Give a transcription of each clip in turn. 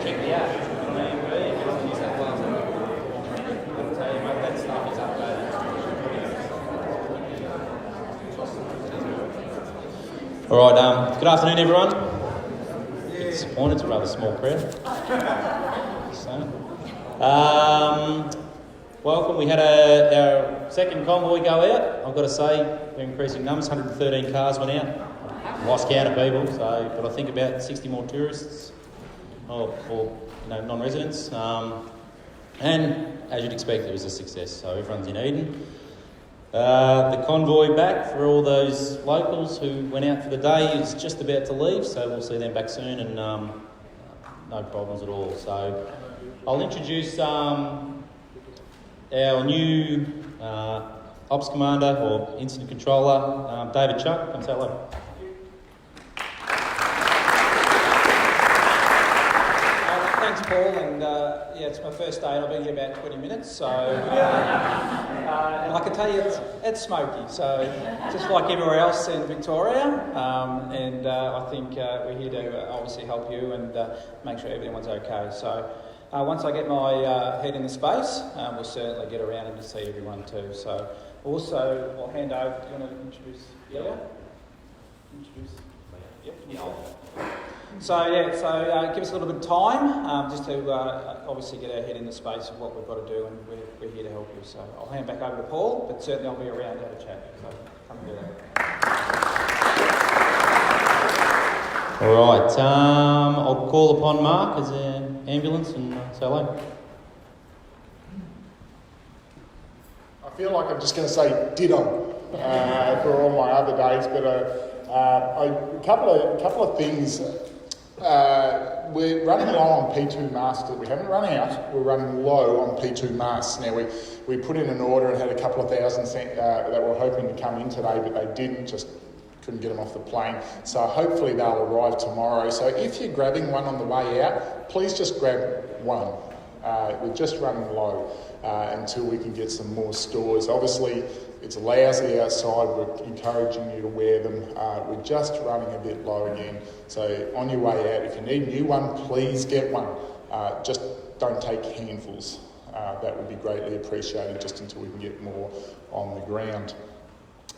check the app on AMB and get on the New South Wales app. I'll tell you, mate, that stuff is updated. All right, good afternoon, everyone. Disappointed, it's a rather small crowd. Welcome. We had our second convoy go out. I've got to say, we're increasing numbers. 113 cars went out. Lost count of people, but I think about 60 more tourists or non-residents. And as you'd expect, it was a success. So everyone's in Eden. The convoy back for all those locals who went out for the day is just about to leave, so we'll see them back soon, and no problems at all. So I'll introduce our new Ops Commander or Incident Controller, David Chuck. Come say hello. Thanks, Paul, and it's my first day and I've been here about 20 minutes, so and I can tell you it's smoky, so just like everywhere else in Victoria, and I think we're here to obviously help you and make sure everyone's okay. So once I get my head in the space, we'll certainly get around and to see everyone too. So also I'll hand over, do you want to introduce Leo? Yep. So give us a little bit of time just to obviously get our head in the space of what we've got to do, and we're here to help you. So I'll hand back over to Paul, but certainly I'll be around to have a chat. So come and do that. All right, I'll call upon Mark as an ambulance and say hello. I feel like I'm just going to say ditto for all my other days, but a couple of things. We're running low on P2 masks. We haven't run out. We're running low on P2 masks. Now, we put in an order and had a couple of thousand that were hoping to come in today, but they didn't, just couldn't get them off the plane. So hopefully they'll arrive tomorrow. So if you're grabbing one on the way out, please just grab one. We're just running low until we can get some more stores. Obviously, it's lousy outside. We're encouraging you to wear them. We're just running a bit low again. So on your way out, if you need a new one, please get one. Just don't take handfuls. That would be greatly appreciated just until we can get more on the ground.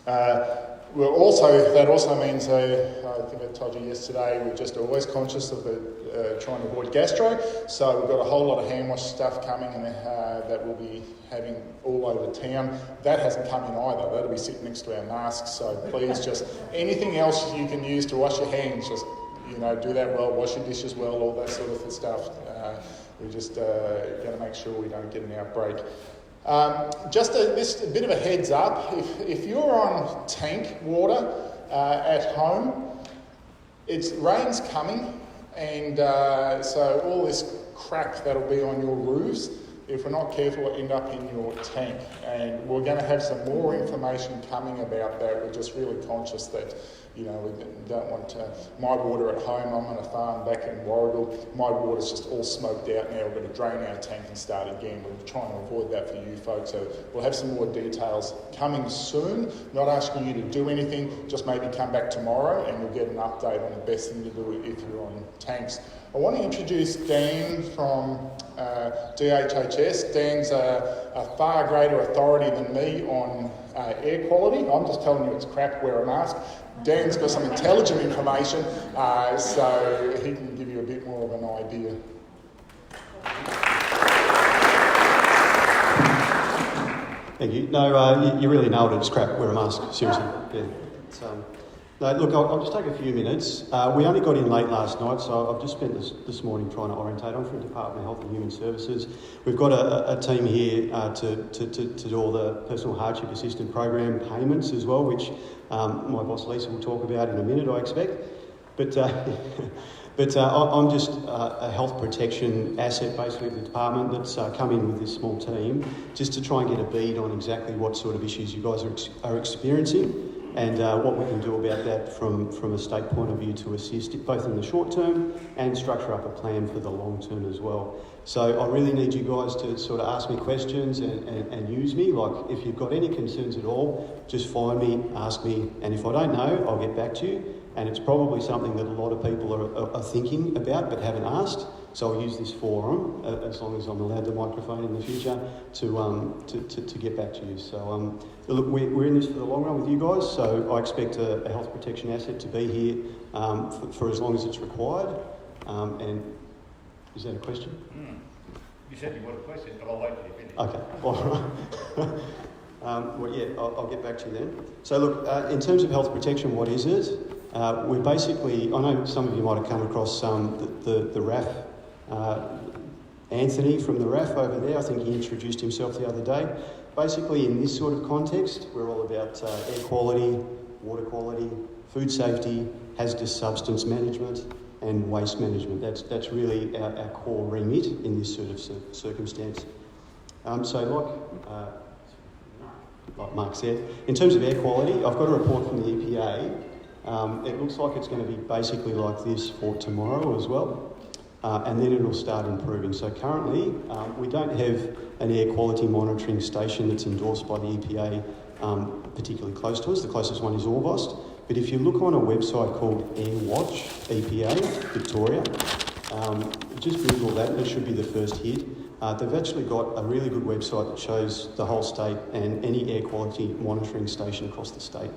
That also means, I think I told you yesterday, we're just always conscious of trying to avoid gastro. So we've got a whole lot of hand wash stuff coming and that we'll be having all over town. That hasn't come in either. That'll be sitting next to our masks. So please just, anything else you can use to wash your hands, just, do that well, wash your dishes well, all that sort of stuff. We're just going to make sure we don't get an outbreak. Just a bit of a heads up, if you're on tank water at home, rain's coming, and so all this crap that'll be on your roofs, if we're not careful, will end up in your tank. And we're going to have some more information coming about that. We're just really conscious that, we don't want my water at home. I'm on a farm back in Warragul. My water's just all smoked out now. We've got to drain our tank and start again. We're trying to avoid that for you folks. So we'll have some more details coming soon. Not asking you to do anything, just maybe come back tomorrow and you'll get an update on the best thing to do if you're on tanks. I want to introduce Dan from DHHS. Dan's a far greater authority than me on air quality. I'm just telling you it's crap, wear a mask. Dan's got some intelligent information, so he can give you a bit more of an idea. Thank you. No, you really nailed it. It's crap, wear a mask, seriously. Yeah. Look, I'll just take a few minutes. We only got in late last night, so I've just spent this morning trying to orientate. I'm from the Department of Health and Human Services. We've got a team here to do all the personal hardship assistance program payments as well, which my boss Lisa will talk about in a minute, I expect. But I'm just a health protection asset basically of the department that's come in with this small team just to try and get a bead on exactly what sort of issues you guys are experiencing and what we can do about that from a state point of view to assist both in the short term and structure up a plan for the long term as well. So I really need you guys to sort of ask me questions and use me. Like if you've got any concerns at all, just find me, ask me, and if I don't know, I'll get back to you. and it's probably something that a lot of people are thinking about but haven't asked. So I'll use this forum, as long as I'm allowed the microphone in the future, to get back to you. So look, we're in this for the long run with you guys, so I expect a health protection asset to be here for as long as it's required. And is that a question? You said you want a question, but I'll wait till you finish. Okay, all right. Well, yeah, I'll get back to you then. So look, in terms of health protection, what is it? We're basically, I know some of you might have come across the RAF, Anthony from the RAF over there. I think he introduced himself the other day. Basically, in this sort of context, we're all about air quality, water quality, food safety, hazardous substance management, and waste management. That's really our core remit in this sort of circumstance. So like Mark said, in terms of air quality, I've got a report from the EPA. It looks like it's going to be basically like this for tomorrow as well. And then it'll start improving. So currently, we don't have an air quality monitoring station that's endorsed by the EPA particularly close to us. The closest one is Orbost. But if you look on a website called AirWatch, EPA, Victoria, just Google that, and it should be the first hit. They've actually got a really good website that shows the whole state and any air quality monitoring station across the state.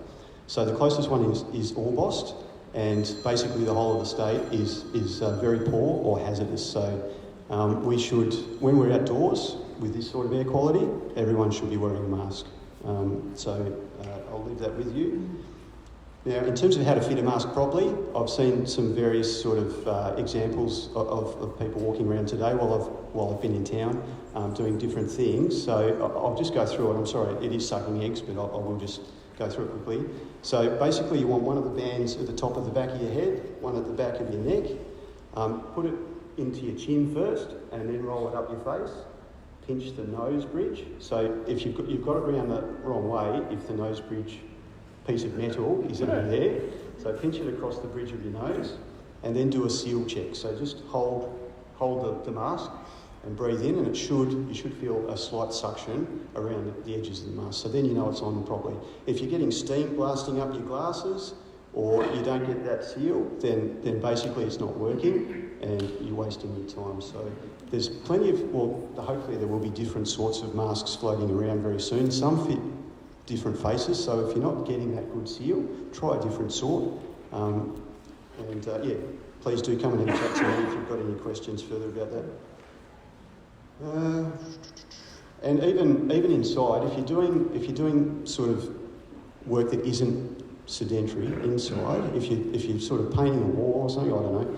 So the closest one is Orbost, and basically the whole of the state is very poor or hazardous. So we should, when we're outdoors with this sort of air quality, everyone should be wearing a mask. So I'll leave that with you. Now, in terms of how to fit a mask properly, I've seen some various sort of examples of people walking around today while I've been in town doing different things. So I'll just go through it. I'm sorry, it is sucking eggs, but I will just go through it quickly. So basically, you want one of the bands at the top of the back of your head, one at the back of your neck. Put it into your chin first, and then roll it up your face. Pinch the nose bridge. So if you've got it around the wrong way, if the nose bridge piece of metal isn't there, so pinch it across the bridge of your nose, and then do a seal check. So just hold the mask and breathe in, and you should feel a slight suction around the edges of the mask. So then you know it's on properly. If you're getting steam blasting up your glasses, or you don't get that seal, then basically it's not working, and you're wasting your time. So there's plenty of, hopefully there will be different sorts of masks floating around very soon. Some fit different faces, so if you're not getting that good seal, try a different sort. Please do come and have a chat to me if you've got any questions further about that. And even inside, if you're doing sort of work that isn't sedentary inside, if you're sort of painting a wall or something, I don't know,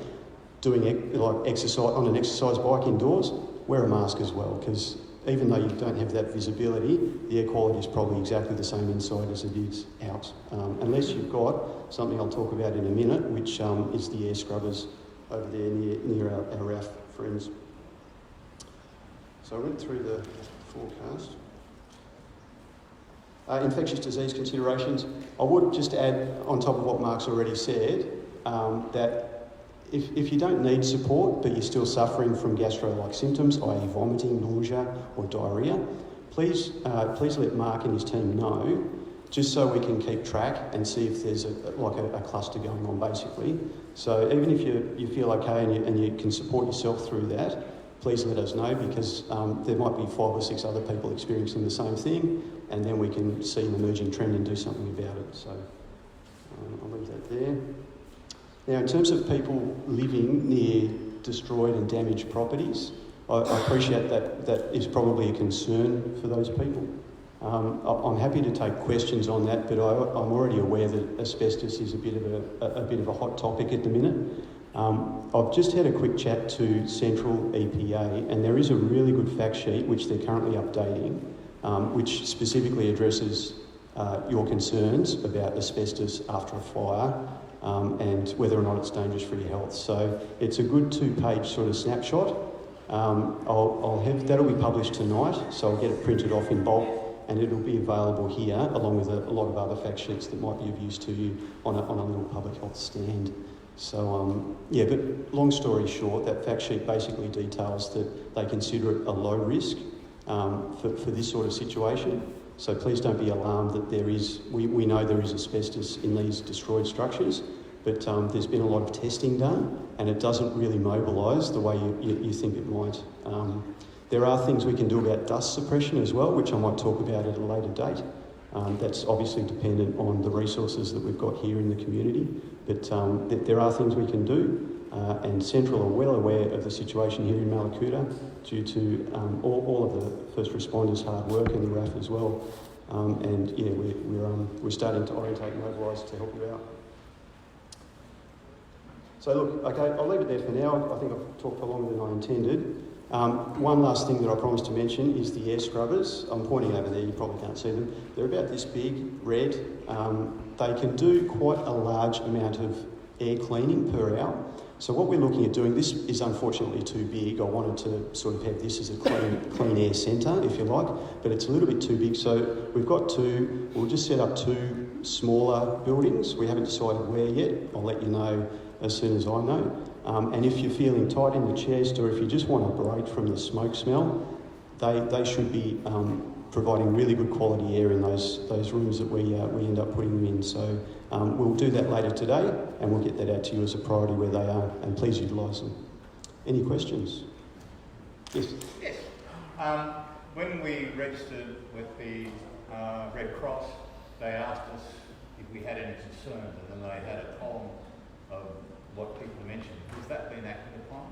doing like exercise on an exercise bike indoors, wear a mask as well, because even though you don't have that visibility, the air quality is probably exactly the same inside as it is out. Unless you've got something I'll talk about in a minute, which is the air scrubbers over there near our RAF friends. So I went through the forecast. Infectious disease considerations. I would just add, on top of what Mark's already said, that if you don't need support but you're still suffering from gastro-like symptoms, i.e. vomiting, nausea or diarrhoea, please let Mark and his team know, just so we can keep track and see if there's a cluster going on basically. So even if you feel okay and you can support yourself through that, please let us know, because there might be 5 or 6 other people experiencing the same thing, and then we can see an emerging trend and do something about it. So I'll leave that there. Now, in terms of people living near destroyed and damaged properties, I appreciate that is probably a concern for those people. I'm happy to take questions on that, but I'm already aware that asbestos is a bit of a hot topic at the minute. I've just had a quick chat to Central EPA, and there is a really good fact sheet which they're currently updating, which specifically addresses your concerns about asbestos after a fire, and whether or not it's dangerous for your health. So it's a good 2-page sort of snapshot. That'll be published tonight, so I'll get it printed off in bulk, and it'll be available here along with a lot of other fact sheets that might be of use to you on a little public health stand. So but long story short, that fact sheet basically details that they consider it a low risk for this sort of situation. So please don't be alarmed that we know there is asbestos in these destroyed structures, but there's been a lot of testing done, and it doesn't really mobilise the way you think it might. There are things we can do about dust suppression as well, which I might talk about at a later date. That's obviously dependent on the resources that we've got here in the community, but there are things we can do, and Central are well aware of the situation here in Mallacoota due to all of the first responders' hard work and the RAF as well. And yeah, we're starting to orientate and mobilise to help you out. So look, okay, I'll leave it there for now. I think I've talked for longer than I intended. One last thing that I promised to mention is the air scrubbers. I'm pointing over there, you probably can't see them. They're about this big, red. They can do quite a large amount of air cleaning per hour. So what we're looking at doing, this is unfortunately too big. I wanted to sort of have this as a clean air centre, if you like, but it's a little bit too big. So we've got we'll just set up 2 smaller buildings. We haven't decided where yet. I'll let you know as soon as I know. And if you're feeling tight in the chest, or if you just want a break from the smoke smell, they should be providing really good quality air in those rooms that we end up putting them in. So we'll do that later today, and we'll get that out to you as a priority where they are, and please utilise them. Any questions? Yes? Yes. When we registered with the Red Cross, they asked us if we had any concerns, and then they had a column of what people mentioned. Has that been acted upon?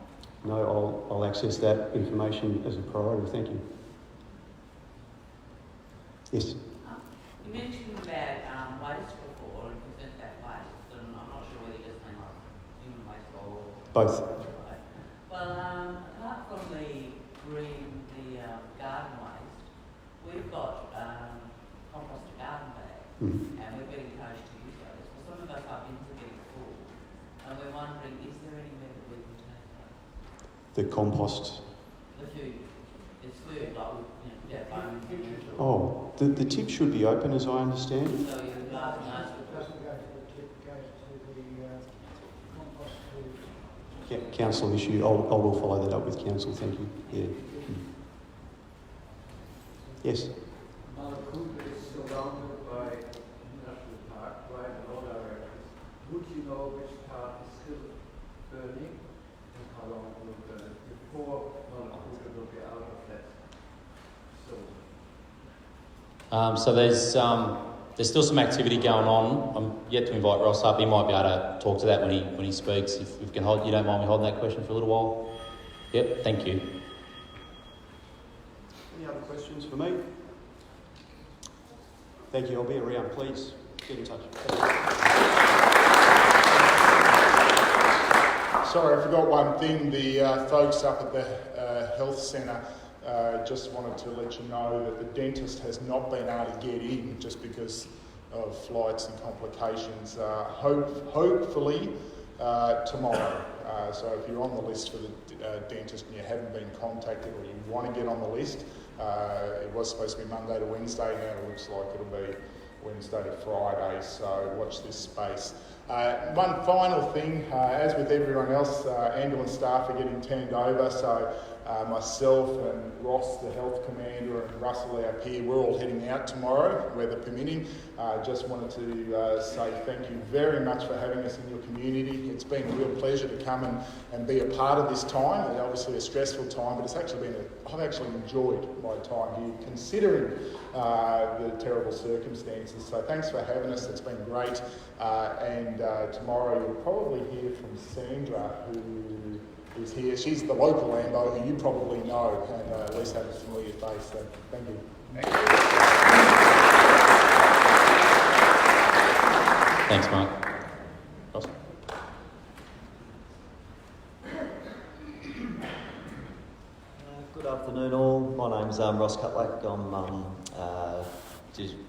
No, I'll access that information as a priority. Thank you. Yes? You mentioned about waste before and concerns about waste, and I'm not sure whether you're just saying like human waste or... Both. Right. Well, apart from the garden waste, we've got compost garden bags, and we're being encouraged to use those. Well, some of us our bins are getting full, and we're wondering, is there any way that we can take that? The compost. The food. It's food, like, that bone. Oh, the tip should be open, as I understand it. So you've got nice. Council issue. I will follow that up with council. Thank you. Yeah. Yes. Mallacoota is surrounded by National Park, right, in all directions. Would you know which part is still burning and how long it will burn before Mallacoota will be out of that zone? So there's still some activity going on. I'm yet to invite Ross up. He might be able to talk to that when he speaks. If we can hold, you don't mind me holding that question for a little while? Yep, thank you. Any other questions for me? Thank you. I'll be around. Please get in touch. Sorry, I forgot one thing. The folks up at the health centre just wanted to let you know that the dentist has not been able to get in just because of flights and complications. Hopefully tomorrow. So if you're on the list for the dentist and you haven't been contacted, or you want to get on the list, it was supposed to be Monday to Wednesday. Now it looks like it'll be Wednesday to Friday, so watch this space. One final thing, as with everyone else, ambulance staff are getting turned over, so myself and Ross, the health commander, and Russell, our peer, we're all heading out tomorrow, weather permitting. Just wanted to say thank you very much for having us in your community. It's been a real pleasure to come and be a part of this time. It's obviously a stressful time, but it's actually I've actually enjoyed my time here, considering the terrible circumstances. So thanks for having us. It's been great. And tomorrow you'll probably hear from Sandra, who is here. She's the local Lambo who you probably know and at least have a familiar face. So thank you. Thanks, Mark. Ross? Good afternoon all. My name's Ross Cutlack. I'm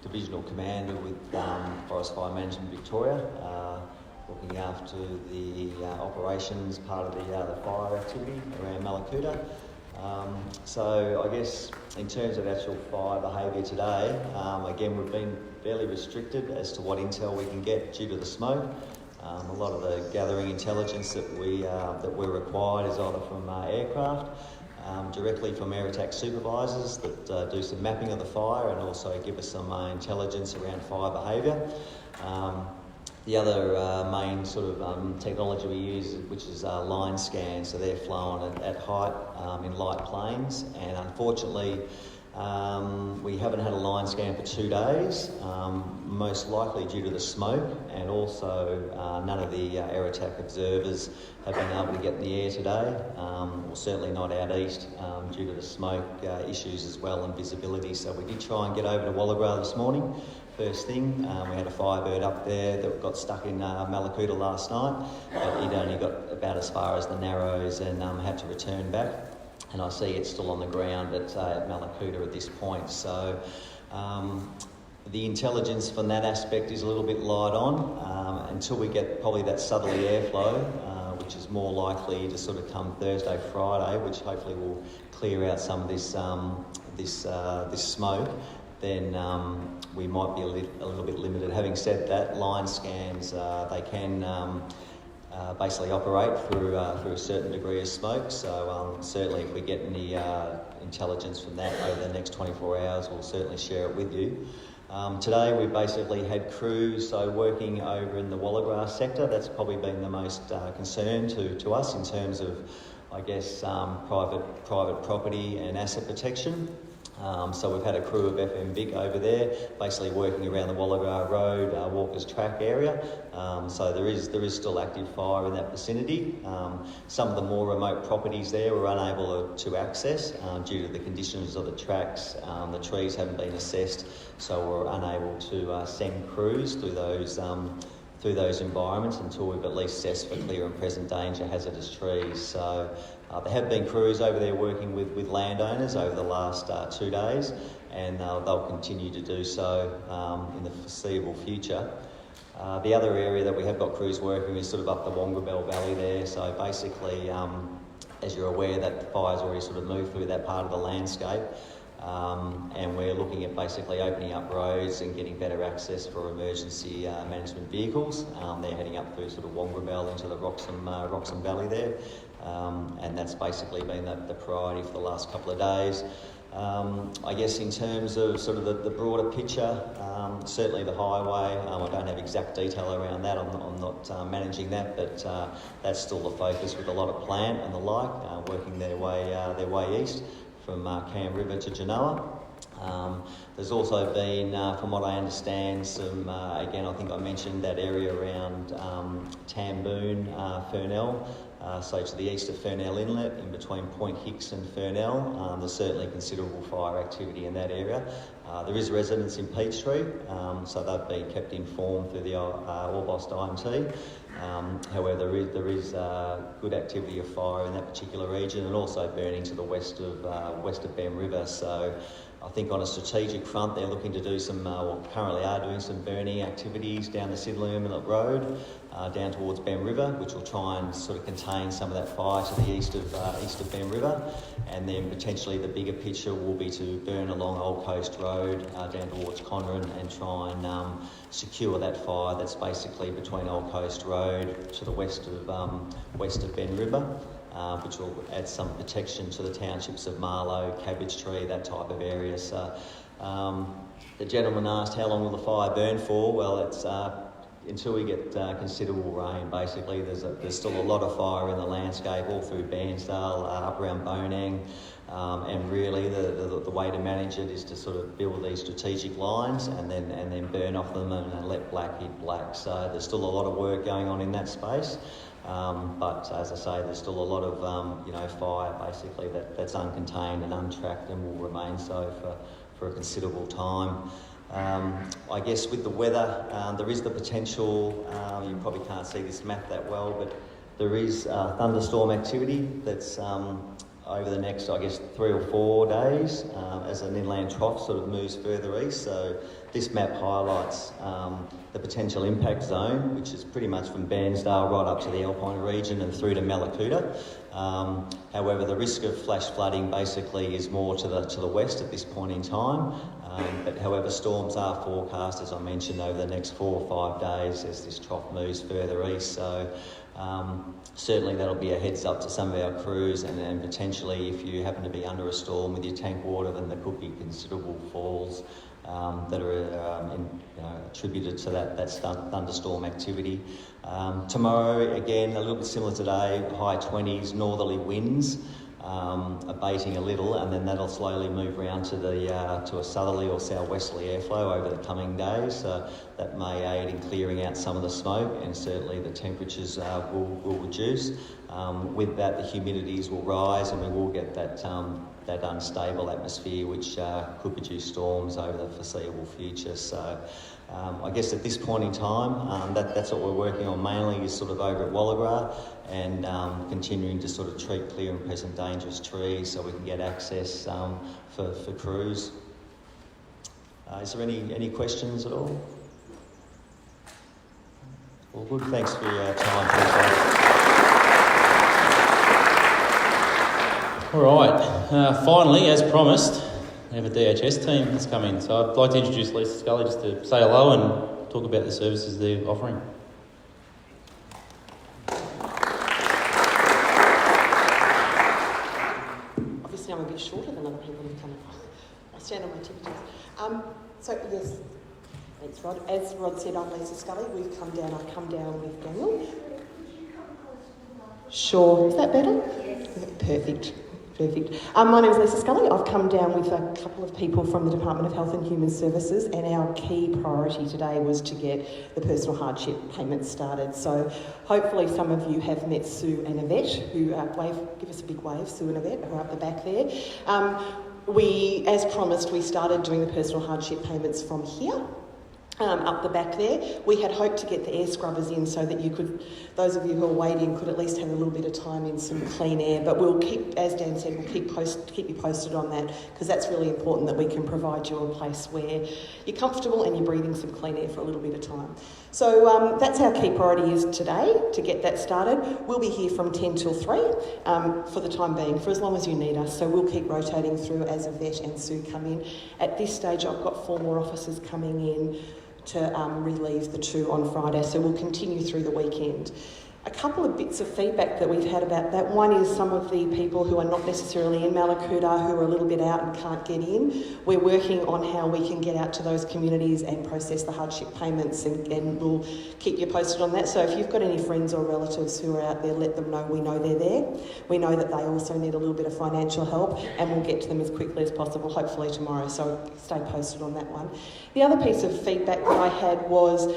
Divisional Commander with Forest Fire Management Victoria, looking after the operations part of the fire activity around Mallacoota. So I guess in terms of actual fire behaviour today, again we've been fairly restricted as to what intel we can get due to the smoke. A lot of the gathering intelligence that we're required is either from aircraft, directly from air attack supervisors that do some mapping of the fire and also give us some intelligence around fire behaviour. The other main sort of technology we use, which is line scan, so they're flown at height in light planes, and unfortunately we haven't had a line scan for 2 days, most likely due to the smoke, and also none of the air attack observers have been able to get in the air today, or certainly not out east due to the smoke issues as well and visibility. So we did try and get over to Wallagra this morning. First thing, we had a firebird up there that got stuck in Mallacoota last night, but it only got about as far as the Narrows and had to return back. And I see it's still on the ground at Mallacoota at this point. So the intelligence from that aspect is a little bit light on until we get probably that southerly airflow, which is more likely to sort of come Thursday, Friday, which hopefully will clear out some of this smoke. Then we might be a little bit limited. Having said that, line scans, they can basically operate through a certain degree of smoke. So certainly if we get any intelligence from that over the next 24 hours, we'll certainly share it with you. Today we basically had crews working over in the Wallagra sector. That's probably been the most concern to us in terms of, I guess, private property and asset protection. So we've had a crew of FM Big over there, basically working around the Wallagar Road, Walker's Track area. So there is still active fire in that vicinity. Some of the more remote properties there were unable to access due to the conditions of the tracks. The trees haven't been assessed, so we're unable to send crews through those environments until we've at least assessed for clear and present danger hazardous trees. So there have been crews over there working with landowners over the last 2 days, and they'll continue to do so in the foreseeable future. The other area that we have got crews working is sort of up the Wongabel Valley there. So basically, as you're aware, that the fire's already sort of moved through that part of the landscape. And we're looking at basically opening up roads and getting better access for emergency management vehicles. They're heading up through sort of Wongabel into the Roxham Valley there, and that's basically been the priority for the last couple of days. I guess in terms of sort of the broader picture, certainly the highway, I don't have exact detail around that, I'm not managing that, but that's still the focus with a lot of plant and the like, working their way east from Cam River to Genoa. There's also been, from what I understand, some, again, I think I mentioned that area around Tamboon, Fernell, so to the east of Fernell Inlet, in between Point Hicks and Fernell. There's certainly considerable fire activity in that area. There is residents in Peachtree, so they've been kept informed through the Orbost IMT. However, there is good activity of fire in that particular region, and also burning to the west of Ben River. So I think on a strategic front, they're looking to do some, currently are doing some burning activities down the Sidley Inlet Road, down towards Ben River, which will try and sort of contain some of that fire to the east of Ben River. And then potentially the bigger picture will be to burn along Old Coast Road down towards Conran and try and secure that fire that's basically between Old Coast Road to the west of Ben River, which will add some protection to the townships of Marlow, Cabbage Tree, that type of area. So the gentleman asked how long will the fire burn for? Well, it's until we get considerable rain. Basically, there's still a lot of fire in the landscape all through Bairnsdale, up around Bonang, and really the way to manage it is to sort of build these strategic lines and then burn off them and let black hit black. So there's still a lot of work going on in that space. But as I say, there's still a lot of fire basically that's uncontained and untracked and will remain so for a considerable time. I guess with the weather, there is the potential, you probably can't see this map that well, but there is thunderstorm activity that's over the next, I guess, 3 or 4 days as an inland trough sort of moves further east. So this map highlights the potential impact zone, which is pretty much from Bairnsdale right up to the Alpine region and through to Mallacoota. However, the risk of flash flooding basically is more to the west at this point in time. But however, storms are forecast, as I mentioned, over the next 4 or 5 days as this trough moves further east. So certainly that'll be a heads up to some of our crews, and potentially if you happen to be under a storm with your tank water, then there could be considerable falls that are attributed to that thunderstorm activity. Tomorrow, again, a little bit similar today, high 20s, northerly winds, abating a little, and then that'll slowly move around to a southerly or southwesterly airflow over the coming days. So that may aid in clearing out some of the smoke, and certainly the temperatures will reduce. With that, the humidities will rise, and we will get that unstable atmosphere, which could produce storms over the foreseeable future. So I guess at this point in time, that's what we're working on mainly, is sort of over at Wallagra, and continuing to sort of treat clear and present dangerous trees so we can get access for crews. Is there any questions at all? Well, good. Thanks for your time. All right, finally, as promised, we have a DHS team that's come in. So I'd like to introduce Lisa Scully just to say hello and talk about the services they're offering. Obviously, I'm a bit shorter than other people who've come in. I stand on my tiptoes. So, yes, thanks, Rod. As Rod said, I'm Lisa Scully. I've come down with Daniel. Sure. Is that better? Perfect. My name is Lisa Scully. I've come down with a couple of people from the Department of Health and Human Services, and our key priority today was to get the personal hardship payments started. So hopefully some of you have met Sue and Yvette, who give us a big wave, Sue and Yvette, who are up the back there. As promised, we started doing the personal hardship payments from here. Up the back there. We had hoped to get the air scrubbers in so that those of you who are waiting could at least have a little bit of time in some clean air, but we'll keep, as Dan said, we'll keep you posted on that, because that's really important, that we can provide you a place where you're comfortable and you're breathing some clean air for a little bit of time. So that's our key priority is today, to get that started. We'll be here from 10 till 3 for the time being, for as long as you need us. So we'll keep rotating through as Yvette and Sue come in. At this stage, I've got 4 more officers coming in to relieve the 2 on Friday, so we'll continue through the weekend. A couple of bits of feedback that we've had about that. One is some of the people who are not necessarily in Mallacoota, who are a little bit out and can't get in. We're working on how we can get out to those communities and process the hardship payments, and we'll keep you posted on that. So if you've got any friends or relatives who are out there, let them know we know they're there. We know that they also need a little bit of financial help, and we'll get to them as quickly as possible, hopefully tomorrow, so stay posted on that one. The other piece of feedback that I had was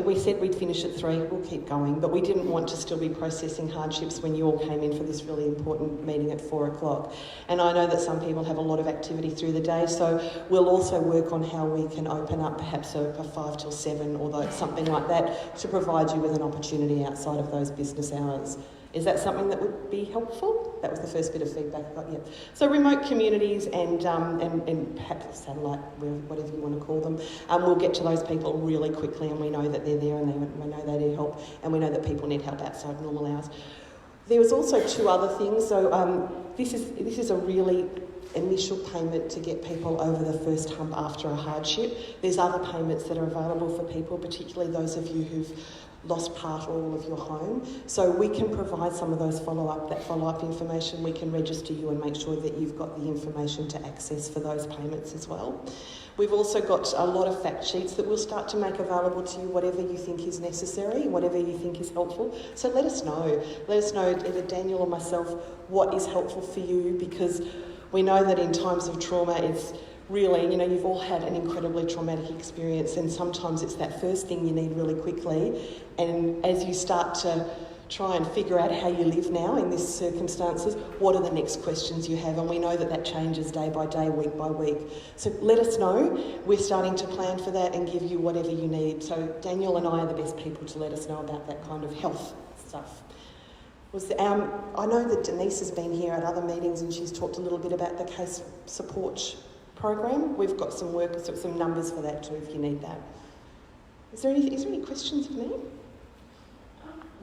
we said we'd finish at 3, we'll keep going, but we didn't want to still be processing hardships when you all came in for this really important meeting at 4 o'clock. And I know that some people have a lot of activity through the day, so we'll also work on how we can open up perhaps a 5 till 7 or something like that to provide you with an opportunity outside of those business hours. Is that something that would be helpful? That was the first bit of feedback I got, yeah. So remote communities and perhaps satellite, whatever you want to call them, we'll get to those people really quickly, and we know that they're there, and we know they need help, and we know that people need help outside normal hours. There was also 2 other things. So this is a really initial payment to get people over the first hump after a hardship. There's other payments that are available for people, particularly those of you who've lost part or all of your home. So we can provide some of those follow-up information. We can register you and make sure that you've got the information to access for those payments as well. We've also got a lot of fact sheets that we'll start to make available to you, whatever you think is necessary, whatever you think is helpful. So let us know. Let us know, either Daniel or myself, what is helpful for you, because we know that in times of trauma, it's really, you've all had an incredibly traumatic experience, and sometimes it's that first thing you need really quickly. And as you start to try and figure out how you live now in these circumstances, what are the next questions you have? And we know that that changes day by day, week by week. So let us know. We're starting to plan for that and give you whatever you need. So Daniel and I are the best people to let us know about that kind of health stuff. I know that Denise has been here at other meetings, and she's talked a little bit about the case support program. We've got some numbers for that too, if you need that. Is there any questions for me?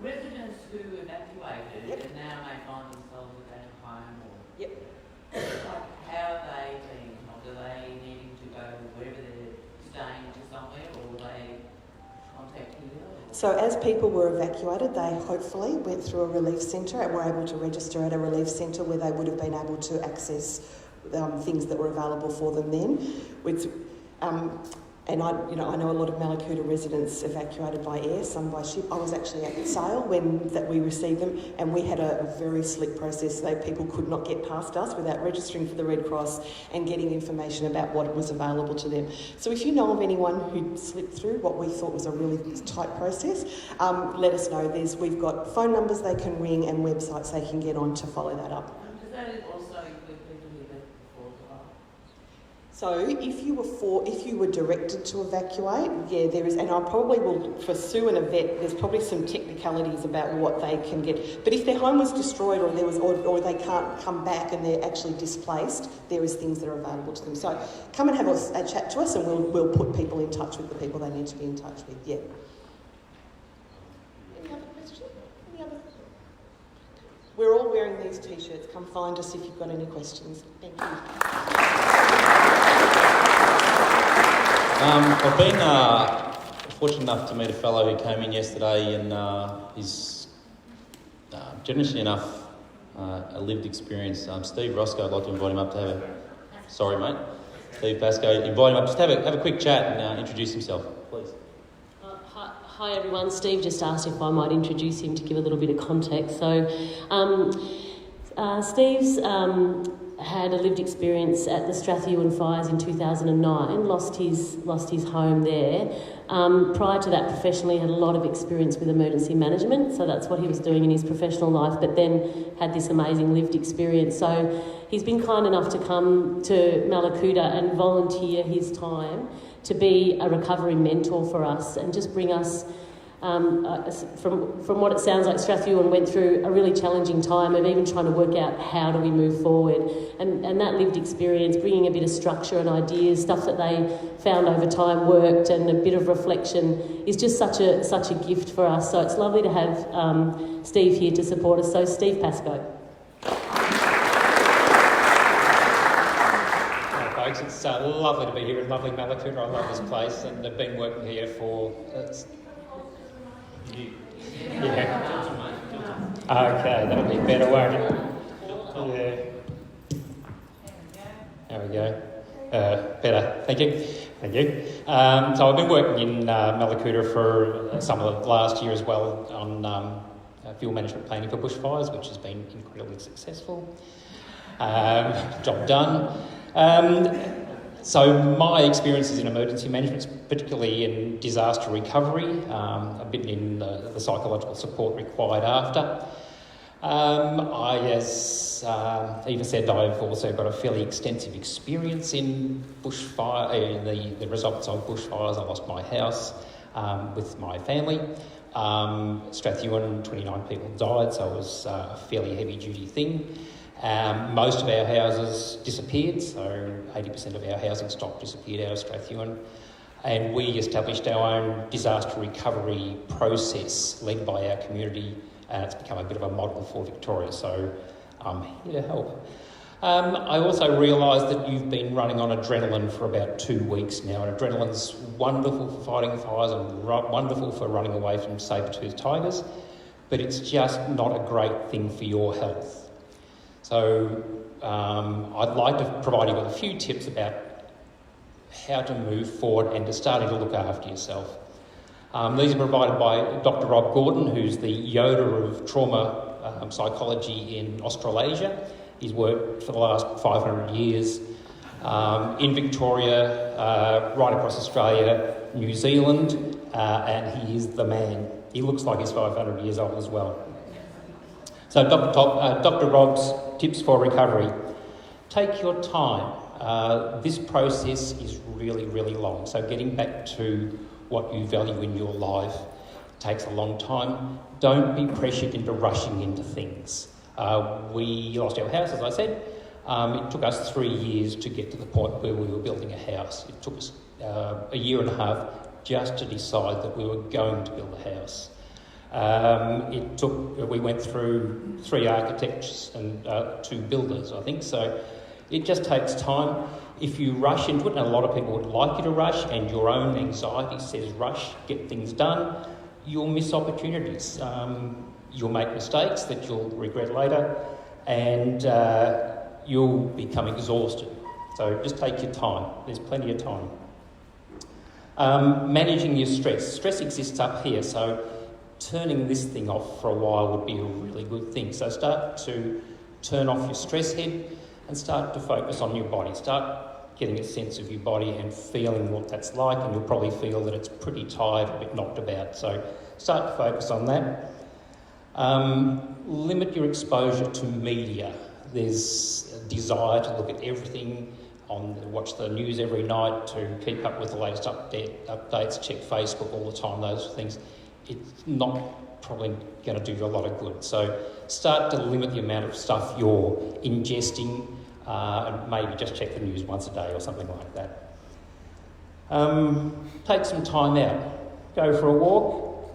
Residents who evacuated and now may find themselves without a home, how are they being helped? Are they needing to go wherever they're staying to somewhere, or they contact you? So as people were evacuated, they hopefully went through a relief centre and were able to register at a relief centre where they would have been able to access things that were available for them then. And I know a lot of Mallacoota residents evacuated by air, some by ship. I was actually at Sale when we received them, and we had a very slick process. People could not get past us without registering for the Red Cross and getting information about what was available to them. So if you know of anyone who slipped through what we thought was a really tight process, let us know. We've got phone numbers they can ring and websites they can get on to follow that up. Does that also include people who left before as well? So if you were directed to evacuate, yeah, there is, and I probably will, for Sue and Yvette, there's probably some technicalities about what they can get. But if their home was destroyed or they can't come back and they're actually displaced, there is things that are available to them. So come and have a chat to us, and we'll put people in touch with the people they need to be in touch with. Yeah. Any other questions? We're all wearing these t-shirts. Come find us if you've got any questions. Thank you. I've been fortunate enough to meet a fellow who came in yesterday, and he's generously enough a lived experience. Steve Roscoe, I'd like to invite him up to have a... Sorry, mate. Steve Pascoe, invite him up just to have a quick chat and introduce himself, please. Hi everyone. Steve just asked if I might introduce him to give a little bit of context. So, Steve's had a lived experience at the Strathewen fires in 2009. Lost his home there. Prior to that, professionally, had a lot of experience with emergency management. So that's what he was doing in his professional life. But then had this amazing lived experience. So he's been kind enough to come to Mallacoota and volunteer his time to be a recovery mentor for us and just bring us, from what it sounds like, Strathewen went through a really challenging time of even trying to work out how do we move forward. And that lived experience, bringing a bit of structure and ideas, stuff that they found over time worked, and a bit of reflection is just such a gift for us. So it's lovely to have Steve here to support us. So Steve Pascoe. It's lovely to be here in lovely Mallacoota. I love this place, and I've been working here for... Yeah. Okay, that'll be better, won't it? Yeah. There we go. Better. Thank you. Thank you. So I've been working in Mallacoota for some of the last year as well on fuel management planning for bushfires, which has been incredibly successful. Job done. So my experiences in emergency management, particularly in disaster recovery, a bit in the psychological support required after. As Eva said, I've also got a fairly extensive experience in bushfire, in the results of bushfires. I lost my house with my family. Strathewen, 29 people died, so it was a fairly heavy-duty thing. Most of our houses disappeared, so 80% of our housing stock disappeared out of Strathewen, and we established our own disaster recovery process led by our community, and it's become a bit of a model for Victoria, so I'm here to help. I also realised that you've been running on adrenaline for about 2 weeks now, and adrenaline's wonderful for fighting fires and wonderful for running away from saber-toothed tigers, but it's just not a great thing for your health. So I'd like to provide you with a few tips about how to move forward and to starting to look after yourself. These are provided by Dr. Rob Gordon, who's the Yoda of trauma psychology in Australasia. He's worked for the last 500 years in Victoria, right across Australia, New Zealand, and he is the man. He looks like he's 500 years old as well. So Dr. Rob's tips for recovery. Take your time. This process is really, really long. So getting back to what you value in your life takes a long time. Don't be pressured into rushing into things. We lost our house, as I said. It took us 3 years to get to the point where we were building a house. It took us a year and a half just to decide that we were going to build a house. We went through 3 architects and 2 builders, I think, so it just takes time. If you rush into it, and a lot of people would like you to rush, and your own anxiety says rush, get things done, you'll miss opportunities. You'll make mistakes that you'll regret later, and you'll become exhausted. So just take your time. There's plenty of time. Managing your stress. Stress exists up here, so turning this thing off for a while would be a really good thing. So start to turn off your stress head and start to focus on your body. Start getting a sense of your body and feeling what that's like, and you'll probably feel that it's pretty tired, a bit knocked about. So start to focus on that. Limit your exposure to media. There's a desire to look at everything, watch the news every night, to keep up with the latest updates, check Facebook all the time, those things. It's not probably going to do you a lot of good. So start to limit the amount of stuff you're ingesting, and maybe just check the news once a day or something like that. Take some time out. Go for a walk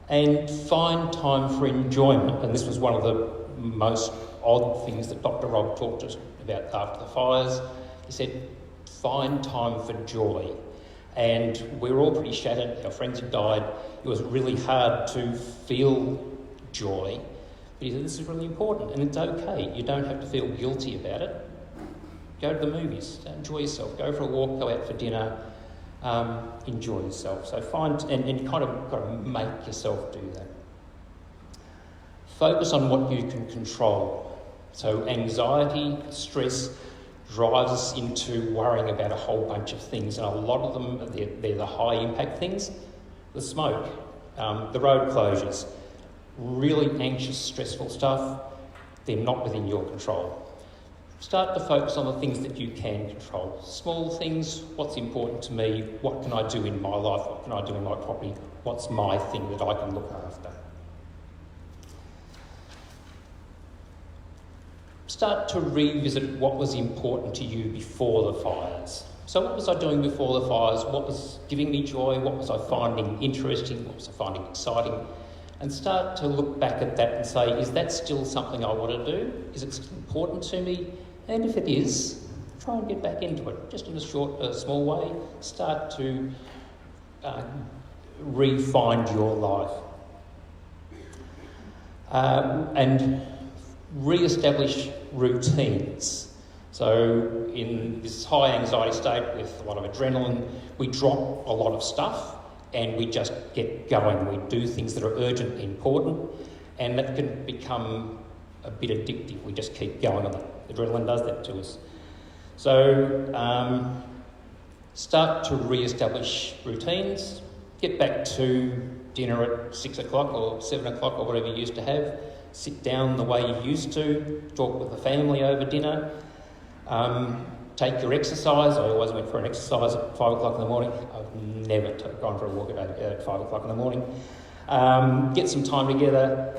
and find time for enjoyment. And this was one of the most odd things that Dr. Rob talked to us about after the fires. He said, find time for joy. And we were all pretty shattered. Our friends had died. It was really hard to feel joy. But he said, this is really important, and it's okay. You don't have to feel guilty about it. Go to the movies, enjoy yourself. Go for a walk, go out for dinner, enjoy yourself. So find, and you kind of got to make yourself do that. Focus on what you can control. So anxiety, stress, drives us into worrying about a whole bunch of things, and a lot of them, they're the high impact things. The smoke, the road closures, really anxious, stressful stuff, they're not within your control. Start to focus on the things that you can control. Small things, what's important to me, what can I do in my life, what can I do in my property, what's my thing that I can look after. Start to revisit what was important to you before the fires. So what was I doing before the fires? What was giving me joy? What was I finding interesting? What was I finding exciting? And start to look back at that and say, is that still something I want to do? Is it still important to me? And if it is, try and get back into it, just in a small way. Start to re-find your life. And re-establish routines. So in this high anxiety state with a lot of adrenaline, we drop a lot of stuff and we just get going. We do things that are urgent and important, and that can become a bit addictive. We just keep going on that. Adrenaline does that to us. So start to re-establish routines, get back to dinner at 6 o'clock or 7 o'clock or whatever you used to have. Sit down the way you used to, talk with the family over dinner, take your exercise. I always went for an exercise at 5 o'clock in the morning. I've never gone for a walk at 5 o'clock in the morning. Get some time together,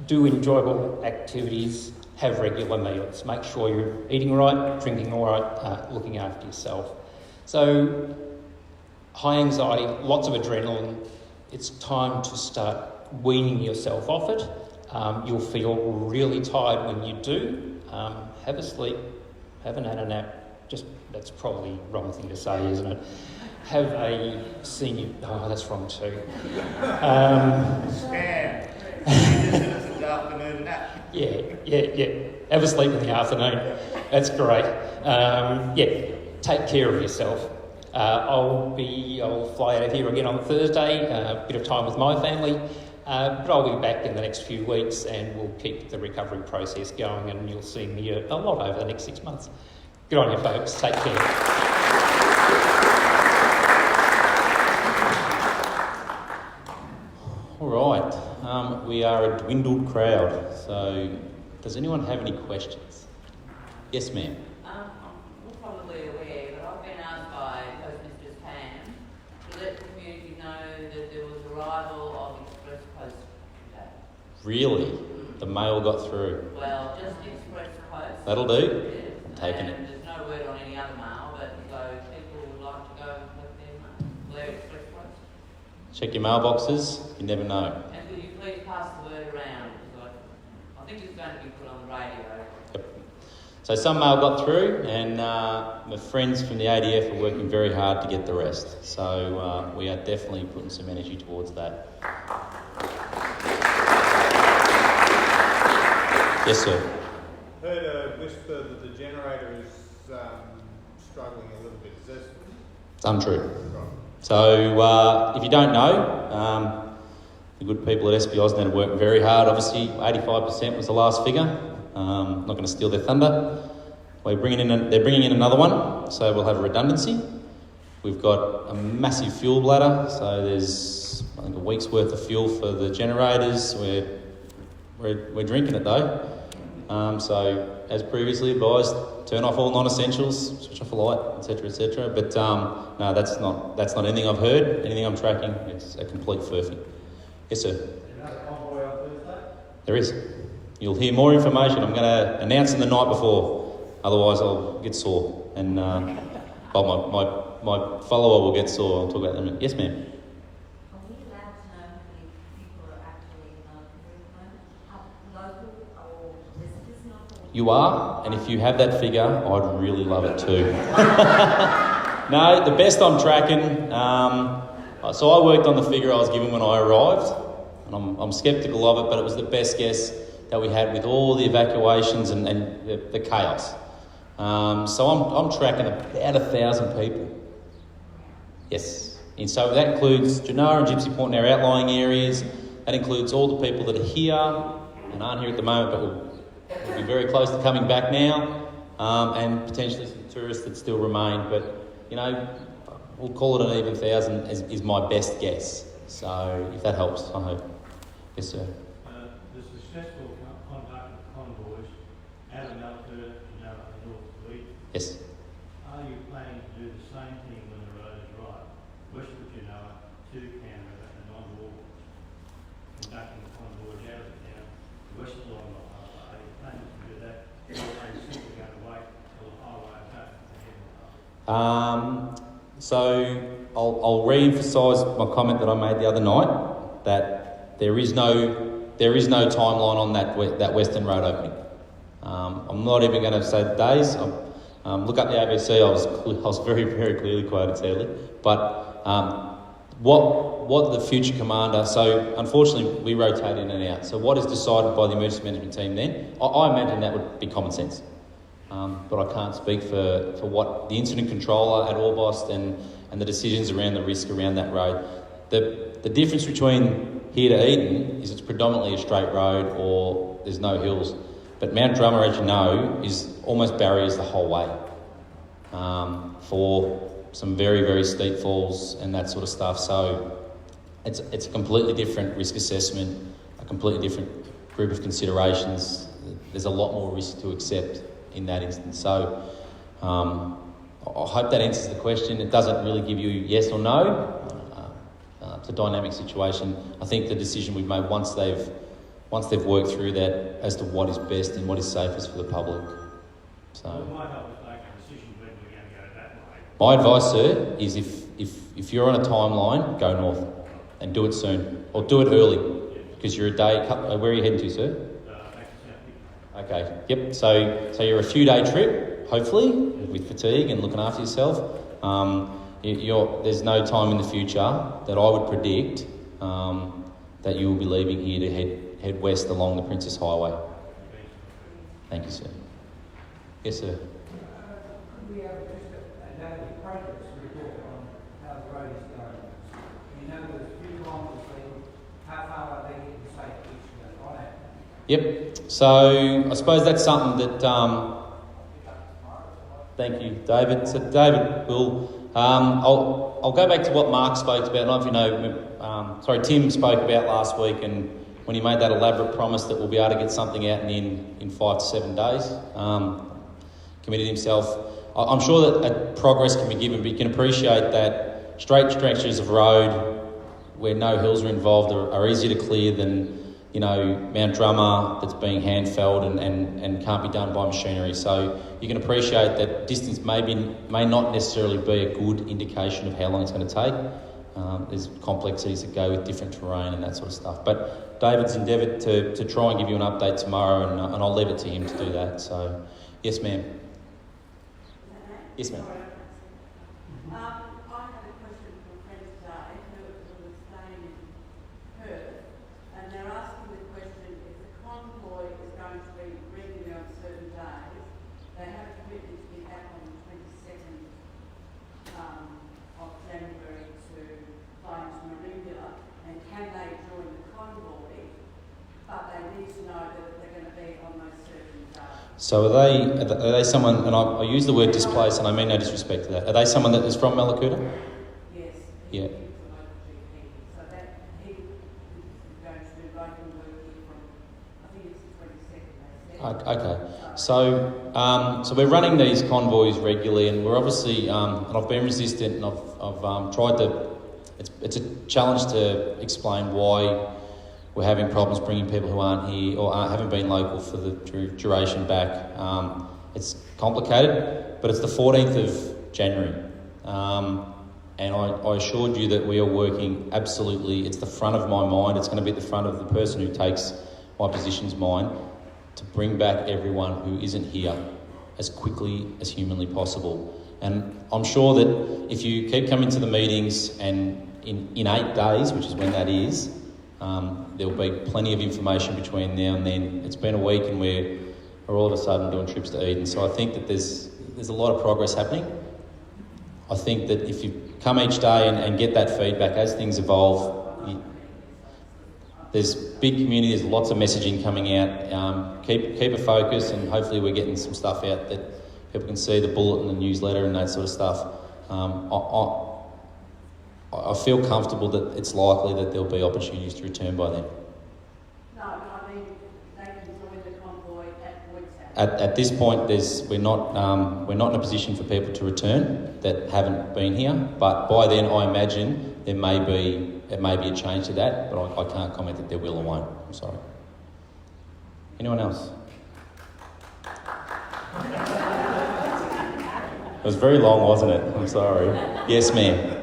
do enjoyable activities, have regular meals. Make sure you're eating right, drinking all right, looking after yourself. So, high anxiety, lots of adrenaline. It's time to start weaning yourself off it. You'll feel really tired when you do. Have a sleep, have an nap. That's probably the wrong thing to say, isn't it? Have a senior... Oh, that's wrong too. Scam. This afternoon nap. Yeah. Have a sleep in the afternoon. That's great. Take care of yourself. I'll fly out of here again on Thursday, a bit of time with my family. But I'll be back in the next few weeks and we'll keep the recovery process going, and you'll see me a lot over the next 6 months. Good on you, folks. Take care. All right. We are a dwindled crowd, so does anyone have any questions? Yes, ma'am. You're probably aware, but I've been asked by Postmistress Pam to let the community know that there was arrival of Express Post today. Really? The mail got through? Well, just Express Post. That'll do. Yeah. I'm taking it. There's no word on any other mail, but so people would like to go and collect their Express Post. Check your mailboxes. You never know. And will you please pass the word around? Because I think it's going to be put on the radio. Yep. So some mail got through, and my friends from the ADF are working very hard to get the rest. So we are definitely putting some energy towards that. Yes, sir. Heard a whisper that that the generator is struggling a little bit. Is this? It's untrue. Right. So if you don't know, the good people at SB Ausnet have worked very hard. Obviously, 85% was the last figure. I'm not going to steal their thunder. They're bringing in another one, so we'll have a redundancy. We've got a massive fuel bladder, so there's I think a week's worth of fuel for the generators. We're drinking it though. So as previously advised, turn off all non-essentials, switch off a light, etc., etc. But no, that's not anything I've heard. Anything I'm tracking, it's a complete furphy. Yes, sir. There is. You'll hear more information. I'm going to announce it the night before, otherwise I'll get sore. And well, my follower will get sore. I'll talk about that in a minute. Yes, ma'am. Are we allowed to know how many people are actually in Mallacoota at the moment? Local or visitors not? You are, and if you have that figure, I'd really love it too. No, the best I'm tracking. So I worked on the figure I was given when I arrived, and I'm sceptical of it, but it was the best guess that we had with all the evacuations and the chaos. So I'm tracking about 1,000 people. Yes, and so that includes Genoa and Gypsy Point in our outlying areas. That includes all the people that are here and aren't here at the moment, but will be very close to coming back now, and potentially some tourists that still remain. But you know, we'll call it an even 1,000 is my best guess. So if that helps, I hope. Yes, sir. The successful conduct of convoys out of Mallacoota to Genoa and North Fleet. Yes. Are you planning to do the same thing when the road is right, west of Genoa to Canberra and on to Auckland, conducting the convoys out of the town, west along the highway? Are you planning to do that, or are you simply going to wait till the highway is open to head the highway? So I'll re-emphasise my comment that I made the other night, that there is no timeline on that Western Road opening. I'm not even going to say the days. Look up the ABC. I was very, very clearly quoted, sadly. But what the future commander... So unfortunately, we rotate in and out. So what is decided by the emergency management team then? I imagine that would be common sense. But I can't speak for what the incident controller at Orbost and the decisions around the risk around that road. The difference between here to Eden is it's predominantly a straight road or there's no hills. But Mount Drummer, as you know, is almost barriers the whole way for some very, very steep falls and that sort of stuff. So it's a completely different risk assessment, a completely different group of considerations. There's a lot more risk to accept in that instance. So I hope that answers the question. It doesn't really give you yes or no. It's a dynamic situation. I think the decision we've made once they've worked through that as to what is best and what is safest for the public. So Well, it might help us make a decision when we're going to go that way. my advice, sir, is if you're on a timeline, go north and do it soon or do it early because you're a day. Where are you heading to, sir? Okay. Yep. So you're a few day trip, hopefully, with fatigue and looking after yourself. There's no time in the future that I would predict that you will be leaving here to head west along the Princess Highway. Thank you, sir. Yes, sir. We have just a daily progress report on how the road is going. You know, there's a few kilometres leaving. How far are they getting safe each on it? Yep. So I suppose that's something that. Thank you, David. So David, I'll go back to what Mark spoke about. I don't know if you know. Tim spoke about last week, and when he made that elaborate promise that we'll be able to get something out in 5 to 7 days. Committed himself. I'm sure that progress can be given, but you can appreciate that straight stretches of road where no hills are involved are easier to clear than Mount Drummer that's being hand-felled and can't be done by machinery. So you can appreciate that distance may not necessarily be a good indication of how long it's going to take. There's complexities that go with different terrain and that sort of stuff. But David's endeavoured to try and give you an update tomorrow, and I'll leave it to him to do that. So, yes, ma'am. Yes, ma'am. I had a question from a friend today who was staying in Perth, and they're asking the question, if the convoy is going to be regularly on certain days, they So are they someone, and I use the word displaced, and I mean no disrespect to that, are they someone that is from Mallacoota? Yes. Yeah. So that he is going to do local work here from, I think it's the 22nd, they said. Okay. So we're running these convoys regularly, and we're obviously, and I've been resistant, and I've tried to. It's a challenge to explain why we're having problems bringing people who aren't here or haven't been local for the duration back. It's complicated, but it's the 14th of January. And I assured you that we are working absolutely, it's the front of my mind, it's going to be at the front of the person who takes my position's mind, to bring back everyone who isn't here as quickly as humanly possible. And I'm sure that if you keep coming to the meetings, and in 8 days, which is when that is, there'll be plenty of information between now and then. It's been a week and we're all of a sudden doing trips to Eden. So I think that there's a lot of progress happening. I think that if you come each day and get that feedback as things evolve, there's big community, there's lots of messaging coming out. Keep a focus, and hopefully we're getting some stuff out that people can see, the bulletin, the newsletter and that sort of stuff. I feel comfortable that it's likely that there'll be opportunities to return by then. No, I mean, they can join the convoy at Boyd's house. At this point, we're not in a position for people to return that haven't been here. But by then, I imagine there may be a change to that. But I can't comment that there will or won't. I'm sorry. Anyone else? It was very long, wasn't it? I'm sorry. Yes, ma'am.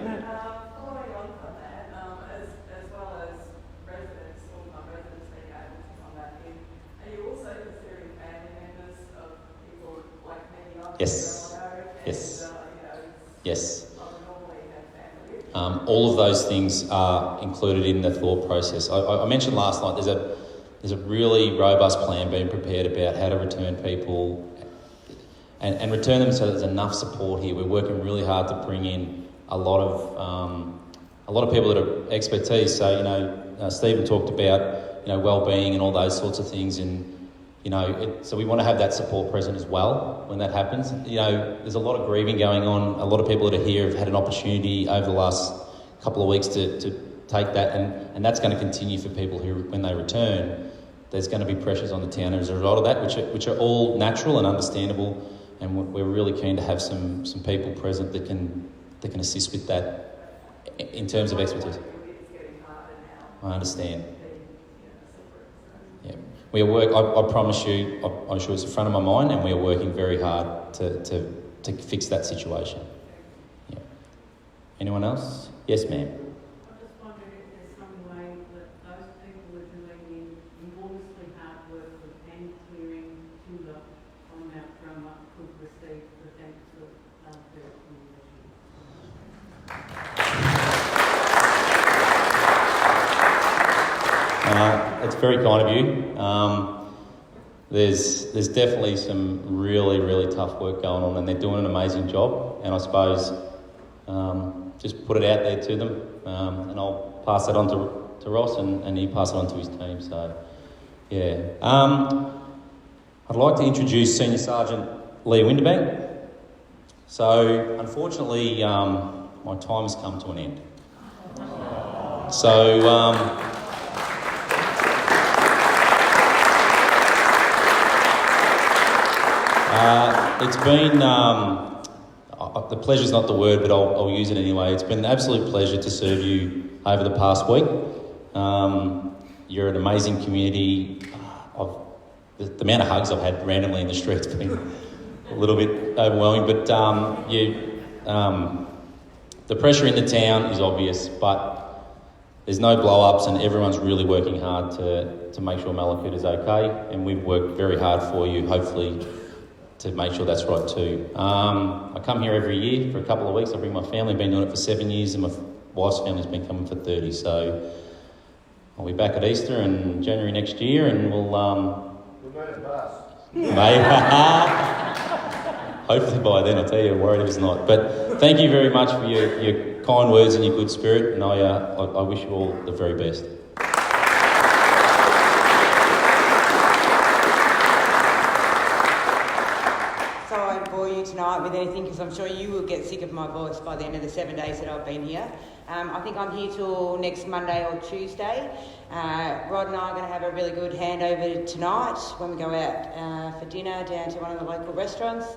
Following on from that, as well as residents, all my residents being able to come back in, are you also considering family members of people like many others? Yes. Yes. Yes. Normally have family. All of those things are included in the thought process. I mentioned last night there's a really robust plan being prepared about how to return people and return them so there's enough support here. We're working really hard to bring in a lot of people that are expertise. So Stephen talked about well-being and all those sorts of things, and so we want to have that support present as well when that happens. There's a lot of grieving going on. A lot of people that are here have had an opportunity over the last couple of weeks to take that, and that's going to continue for people who, when they return, there's going to be pressures on the town as a result of that, which are all natural and understandable. And we're really keen to have some people present that can assist with that in terms of expertise. I understand. Yeah, we are I promise you, I'm sure it's in front of my mind, and we are working very hard to fix that situation. Yeah. Anyone else? Yes, ma'am. I just wondered if there's some way that those people are doing enormously hard work with hand clearing timber on Mount Drummond could receive the thanks of their community. It's very kind of you. There's definitely some really, really tough work going on, and they're doing an amazing job. And I suppose just put it out there to them, and I'll pass it on to Ross, and he pass it on to his team. So, yeah. I'd like to introduce Senior Sergeant Lee Winterbank. So, unfortunately, my time has come to an end. So, it's been, the pleasure's not the word, but I'll use it anyway. It's been an absolute pleasure to serve you over the past week. You're an amazing community. The amount of hugs I've had randomly in the street's been a little bit overwhelming, but the pressure in the town is obvious, but there's no blow-ups, and everyone's really working hard to make sure Mallacoota is okay, and we've worked very hard for you, hopefully, to make sure that's right too. I come here every year for a couple of weeks. I bring my family. I've been doing it for 7 years, and my wife's family's been coming for 30. So I'll be back at Easter and January next year, and we'll maybe hopefully by then. I'll tell you, I'm worried if it's not. But thank you very much for your kind words and your good spirit, and I wish you all the very best. you tonight with anything because I'm sure you will get sick of my voice by the end of the 7 days that I've been here. I think I'm here till next Monday or Tuesday. Rod and I are going to have a really good handover tonight when we go out for dinner down to one of the local restaurants.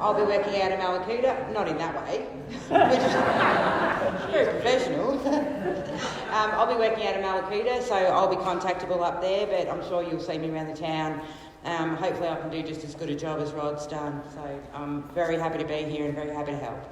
I'll be working out of Mallacoota, not in that way, which is very professional. I'll be working out of Mallacoota, so I'll be contactable up there, but I'm sure you'll see me around the town. Hopefully I can do just as good a job as Rod's done. So I'm very happy to be here and very happy to help.